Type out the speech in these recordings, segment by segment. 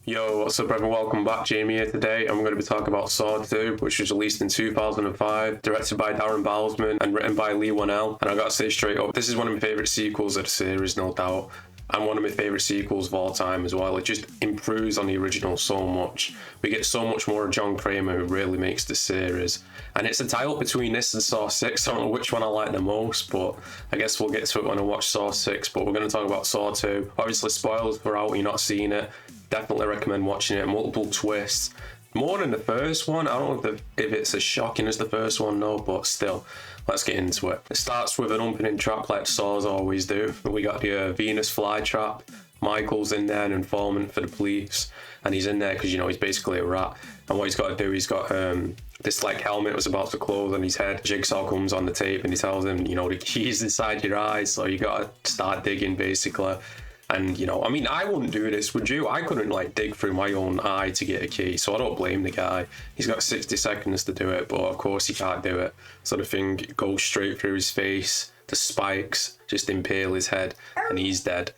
Yo, what's up everyone? Welcome back. Jamie here today. I'm going to be talking about Saw 2, which was released in 2005, directed by Darren Balsman and written by Lee Whannell. And I gotta say straight up, this is one of my favourite sequels of the series, no doubt. And one of my favourite sequels of all time as well. It just improves on the original so much. We get so much more of John Kramer, who really makes the series. And it's a tie-up between this and Saw 6. I don't know which one I like the most, but I guess we'll get to it when I watch Saw 6. But we're going to talk about Saw 2. Obviously, spoilers for out, you're not seeing it. Definitely recommend watching it. Multiple twists. More than the first one. I don't know if it's as shocking as the first one, no, but still. Let's get into it. It starts with an opening trap like Saws always do. We got the Venus flytrap. Michael's in there, an informant for the police, and he's in there because, you know, he's basically a rat. And what he's got to do, he's got this like helmet was about to close on his head. Jigsaw comes on the tape and he tells him, you know, the key's inside your eyes, so you got to start digging basically. And, you know, I mean, I wouldn't do this, would you? I couldn't, like, dig through my own eye to get a key, so I don't blame the guy. He's got 60 seconds to do it, but of course he can't do it. So the thing goes straight through his face, the spikes just impale his head, and he's dead.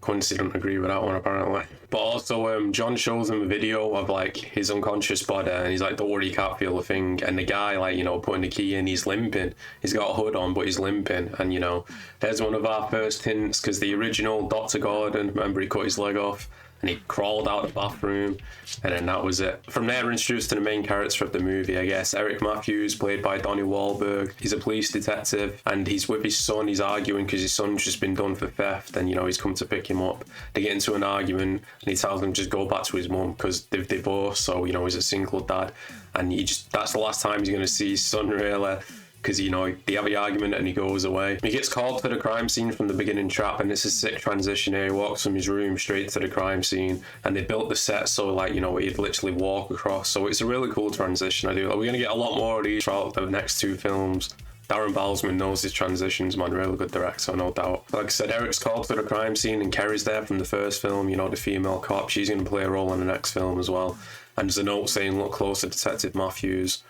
Quincy doesn't agree with that one, apparently. But also, John shows him a video of, like, his unconscious body, and he's like, don't worry, you can't feel a thing. And the guy, like, you know, putting the key in, he's limping. He's got a hood on, but he's limping. And, you know, there's one of our first hints, because the original Dr. Gordon, remember, he cut his leg off, and he crawled out the bathroom, and then that was it. From there, we're introduced to the main character of the movie, I guess. Eric Matthews, played by Donnie Wahlberg. He's a police detective, and he's with his son. He's arguing because his son's just been done for theft, and, you know, he's come to pick him up. They get into an argument, and he tells him just go back to his mum because they've divorced, so, you know, he's a single dad. And that's the last time he's going to see his son, really. Because, you know, they have the argument and he goes away. He gets called for the crime scene from the beginning trap, and it's a sick transition here. He walks from his room straight to the crime scene, and they built the set so, like, you know, he'd literally walk across. So it's a really cool transition. We're going to get a lot more of these throughout the next two films. Darren Balsman knows his transitions, man. Really good director, no doubt. Like I said, Eric's called for the crime scene, and Kerry's there from the first film, you know, the female cop. She's going to play a role in the next film as well. And there's a note saying, look closer, Detective Matthews.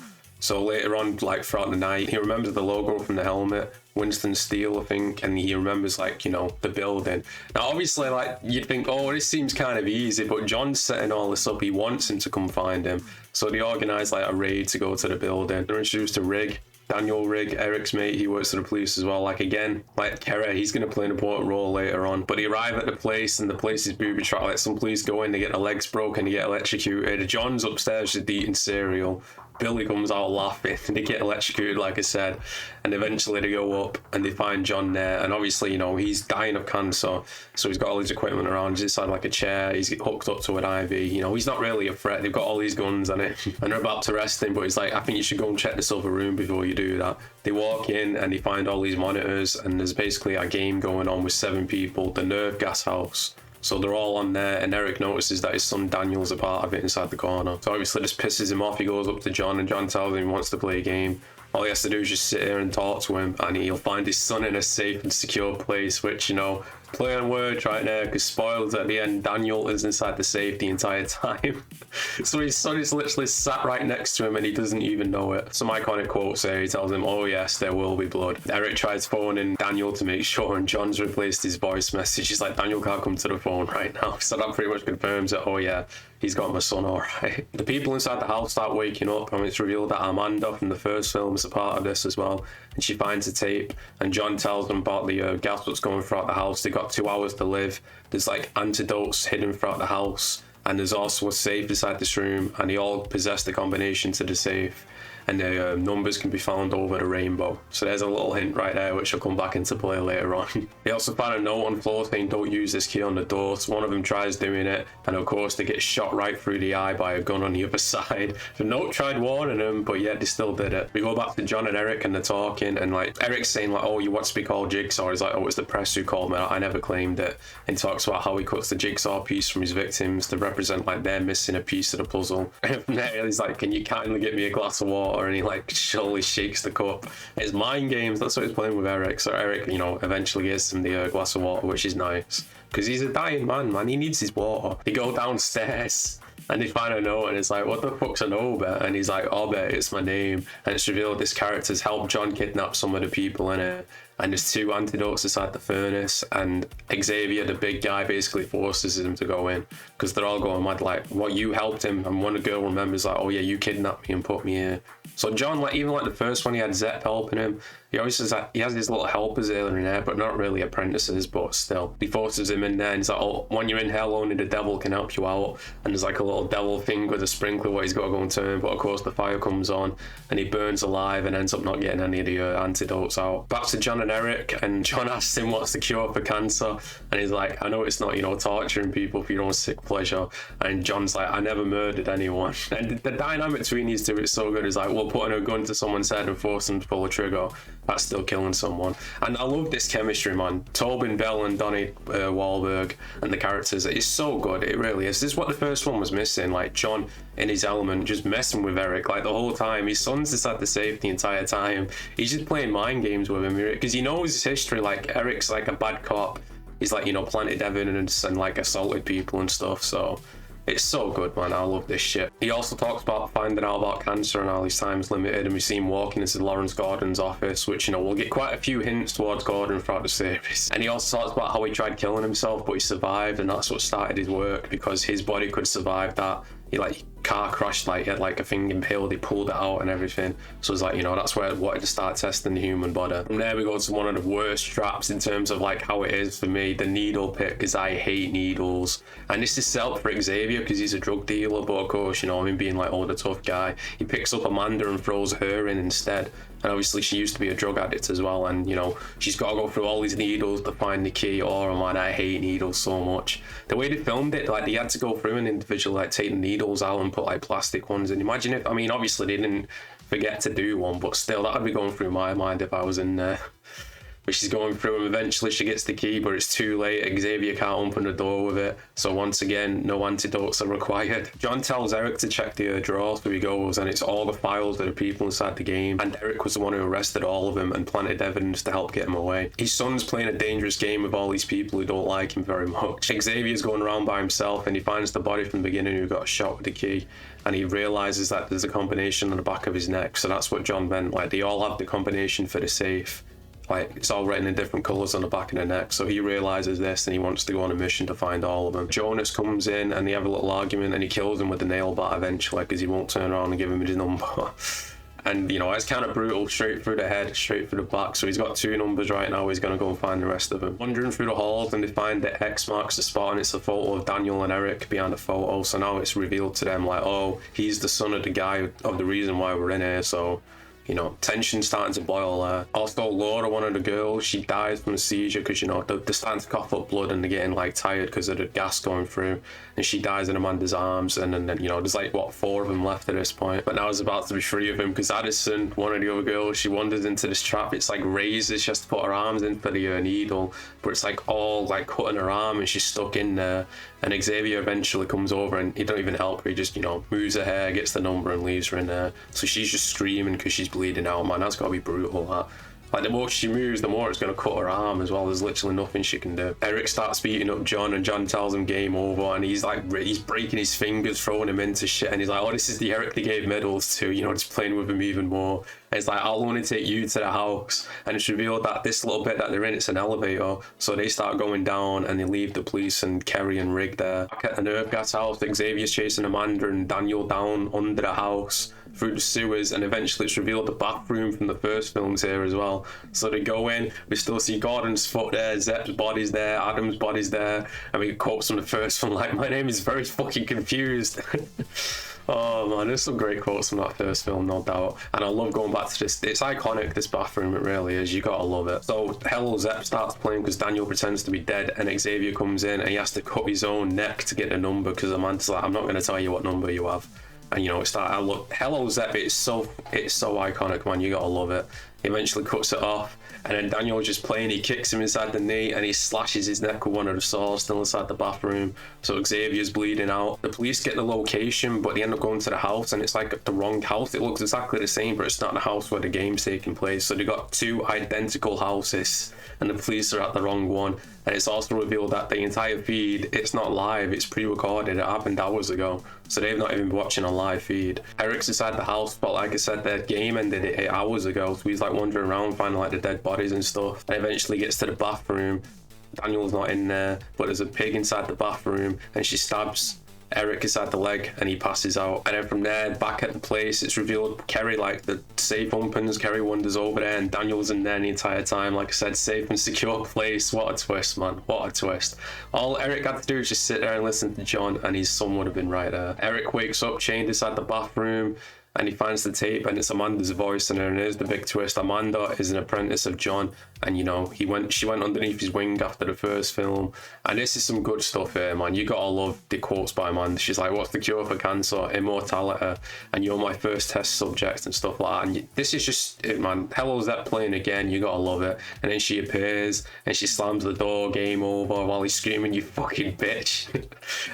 So later on, like throughout the night, he remembers the logo from the helmet, Winston Steele, I think, and he remembers, like, you know, the building. Now, obviously, like, you'd think, oh, this seems kind of easy, but John's setting all this up. He wants him to come find him. So they organise, like, a raid to go to the building. They're introduced to Rigg. Daniel Rigg, Eric's mate, he works for the police as well. Like, again, like Kerry, he's going to play an important role later on. But they arrive at the place, and the place is booby-trapped. Like, some police go in, they get their legs broken, they get electrocuted. John's upstairs just eating cereal. Billy comes out laughing. They get electrocuted, like I said. And eventually they go up and they find John there. And obviously, you know, he's dying of cancer. So he's got all his equipment around. He's inside like a chair. He's hooked up to an IV. You know, he's not really a threat. They've got all these guns on it. And they're about to arrest him. But he's like, I think you should go and check this other room before you do that. They walk in and they find all these monitors. And there's basically a game going on with 7 people. The nerve gas house. So they're all on there, and Eric notices that his son Daniel's a part of it inside the corner. So obviously this pisses him off. He goes up to John, and John tells him he wants to play a game. All he has to do is just sit here and talk to him, and he'll find his son in a safe and secure place, which, you know, play on words right there, because spoilers at the end, Daniel is inside the safe the entire time. So his son is literally sat right next to him and he doesn't even know it. Some iconic quotes there. He tells him, oh yes, there will be blood. Eric tries phoning Daniel to make sure, and John's replaced his voice message. He's like, Daniel can't come to the phone right now. So that pretty much confirms it. Oh yeah, he's got my son all right. The people inside the house start waking up, and it's revealed that Amanda from the first film is a part of this as well. And she finds a tape, and John tells them about the gas that's going throughout the house. They got 2 hours to live. There's like antidotes hidden throughout the house, and there's also a safe inside this room, and they all possess the combination to the safe. And the numbers can be found over the rainbow. So there's a little hint right there, which will come back into play later on. They also find a note on the floor saying don't use this key on the door. So one of them tries doing it, and of course they get shot right through the eye by a gun on the other side. The note tried warning them, but yet they still did it. We go back to John and Eric, and they're talking, and like Eric's saying like, oh, you want to be called Jigsaw? He's like, oh, it's the press who called me, I never claimed it. And he talks about how he cuts the jigsaw piece from his victims to represent like they're missing a piece of the puzzle. And from there he's like, can you kindly get me a glass of water? And he like slowly shakes the cup. It's mind games. That's what he's playing with Eric. So Eric, you know, eventually gives him the glass of water, which is nice because he's a dying man. He needs his water. They go downstairs and they find a note, and it's like, what the fuck's an Obet? And he's like, Obet, it's my name. And it's revealed this character's helped John kidnap some of the people in it. and there's 2 antidotes inside the furnace, and Xavier, the big guy, basically forces him to go in because they're all going mad like, what, you helped him? And one girl remembers like, oh yeah, you kidnapped me and put me here. So John, like, even like the first one, he had Zep helping him. He always says that he has these little helpers here and there, but not really apprentices, but still. He forces him in there, and he's like, oh, when you're in hell, only the devil can help you out. And there's like a little devil thing with a sprinkler where he's got to go and turn, but of course the fire comes on, and he burns alive and ends up not getting any of the antidotes out. Back to John and Eric, and John asks him what's the cure for cancer, and he's like, I know it's not, you know, torturing people for your own sick pleasure. And John's like, I never murdered anyone. And the dynamic between these two is so good. It's like, well, putting a gun to someone's head and forcing them to pull a trigger, that's still killing someone. And I love this chemistry, man. Tobin Bell and Donnie Wahlberg and the characters, it's so good. It really is. This is what the first one was missing, like John in his element, just messing with Eric like the whole time. His son's just had the safe the entire time. He's just playing mind games with him because he knows his history. Like, Eric's like a bad cop. He's like, you know, planted evidence and like assaulted people and stuff. So it's so good, man. I love this shit. He also talks about finding out about cancer and how his time's limited, and we see him walking into Lawrence Gordon's office, which, you know, we'll get quite a few hints towards Gordon throughout the series. And he also talks about how he tried killing himself, but he survived, and that's what started his work, because his body could survive that. He like car crashed, like he had like a thing impaled, he pulled it out and everything. So it's like, you know, that's where I wanted to start testing the human body. From there we go to one of the worst traps in terms of like how it is for me, the needle pit, because I hate needles. And this is set up for Xavier because he's a drug dealer, but of course, you know, him being like, oh, the tough guy, he picks up Amanda and throws her in instead. And obviously she used to be a drug addict as well, and you know, she's got to go through all these needles to find the key. Oh man, I hate needles so much. The way they filmed it, like they had to go through and individually like take the needles out and put like plastic ones in. Imagine if, I mean, obviously they didn't forget to do one, but still that would be going through my mind if I was in there. But she's going through and eventually she gets the key, but it's too late. Xavier can't open the door with it, so once again no antidotes are required. John tells Eric to check the drawer, so he goes, and it's all the files of the people inside the game, and Eric was the one who arrested all of them and planted evidence to help get him away. His son's playing a dangerous game with all these people who don't like him very much. Xavier's going around by himself, and he finds the body from the beginning who got shot with the key, and he realizes that there's a combination on the back of his neck. So that's what John meant, like they all have the combination for the safe. Like, it's all written in different colours on the back of the neck, so he realises this and he wants to go on a mission to find all of them. Jonas comes in and they have a little argument and he kills him with the nail bat eventually because he won't turn around and give him his number. And, you know, it's kind of brutal, straight through the head, straight through the back, so he's got 2 numbers right now. He's going to go and find the rest of them. Wandering through the halls, and they find the X marks the spot, and it's a photo of Daniel and Eric behind the photo, so now it's revealed to them like, oh, he's the son of the guy of the reason why we're in here. So, you know, tension starting to boil there. Also, Laura, one of the girls, she dies from a seizure because, you know, they're starting to cough up blood and they're getting like tired because of the gas going through, and she dies in Amanda's arms. And then, you know, there's like what, 4 of them left at this point, but now there's about to be 3 of them because Addison, one of the other girls, she wanders into this trap. It's like razors, she has to put her arms in for the needle, but it's like all like cutting her arm and she's stuck in there. And Xavier eventually comes over and he don't even help her, he just, you know, moves her hair, gets the number and leaves her in there. So she's just screaming because she's bleeding out. Man, that's gotta be brutal, that. Like, the more she moves, the more it's going to cut her arm as well. There's literally nothing she can do. Eric starts beating up John, and John tells him game over, and he's like, he's breaking his fingers, throwing him into shit, and he's like, oh, this is the Eric they gave medals to, you know, just playing with him even more. And it's like, I'll only take you to the house. And it's revealed that this little bit that they're in, it's an elevator. So they start going down, and they leave the police and Kerry and Rig there. Back at the nerve gas house, Xavier's chasing Amanda and Daniel down under the house, through the sewers, and eventually it's revealed the bathroom from the first films here as well. So they go in, we still see Gordon's foot there, Zep's body's there, Adam's body's there, and we get quotes from the first one like, my name is very fucking confused. Oh man, there's some great quotes from that first film, no doubt. And I love going back to this. It's iconic, this bathroom, it really is. You gotta love it. So Hello Zep starts playing because Daniel pretends to be dead, and Xavier comes in and he has to cut his own neck to get a number because Amanda's like, I'm not gonna tell you what number you have. And you know, it's that, I look, Hello Zep, it's so iconic, man, you gotta love it. He eventually cuts it off, and then Daniel's just playing, he kicks him inside the knee and he slashes his neck with one of the saws still inside the bathroom. So Xavier's bleeding out. The police get the location, but they end up going to the house, and it's like the wrong house. It looks exactly the same, but it's not the house where the game's taking place. So they got 2 identical houses, and the police are at the wrong one. And it's also revealed that the entire feed, it's not live, it's pre-recorded, it happened hours ago. So they've not even been watching a live feed. Eric's inside the house, but like I said, their game ended 8 hours ago. So he's like like wandering around finding like the dead bodies and stuff, and eventually gets to the bathroom. Daniel's not in there, but there's a pig inside the bathroom, and she stabs Eric inside the leg and he passes out. And then from there, back at the place, it's revealed Kerry, like the safe opens, Kerry wanders over there and Daniel's in there the entire time. Like I said, safe and secure place. What a twist, man. What a twist. All Eric had to do is just sit there and listen to John, and his son would have been right there. Eric wakes up chained inside the bathroom, and he finds the tape, and it's Amanda's voice, and then there's the big twist. Amanda is an apprentice of John, and you know, she went underneath his wing after the first film. And this is some good stuff here, man. You gotta love the quotes by Amanda. She's like, what's the cure for cancer? Immortality, and you're my first test subject, and stuff like that. And this is just it, man. Hello Zeppelin again, you gotta love it. And then she appears and she slams the door, game over, while he's screaming, you fucking bitch.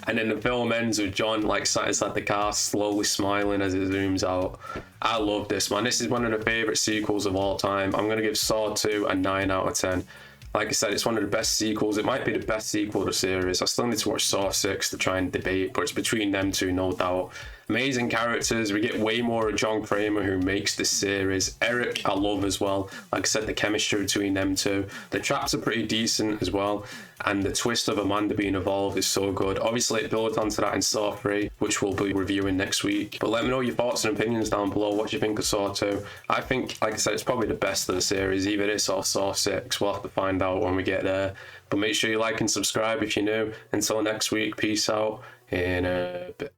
And then the film ends with John like sat inside the car slowly smiling as it zooms out. I love this, man. This is one of the favorite sequels of all time. I'm gonna give Saw 2 a 9 out of 10. Like I said, it's one of the best sequels. It might be the best sequel to the series. I still need to watch Saw 6 to try and debate, but it's between them two, no doubt. Amazing characters. We get way more of John Kramer, who makes this series. Eric, I love as well. Like I said, the chemistry between them two. The traps are pretty decent as well. And the twist of Amanda being involved is so good. Obviously, it builds onto that in Saw 3, which we'll be reviewing next week. But let me know your thoughts and opinions down below. What do you think of Saw 2? I think, like I said, it's probably the best of the series. Either this or Saw 6. We'll have to find out when we get there. But make sure you like and subscribe if you're new. Until next week, peace out in a bit.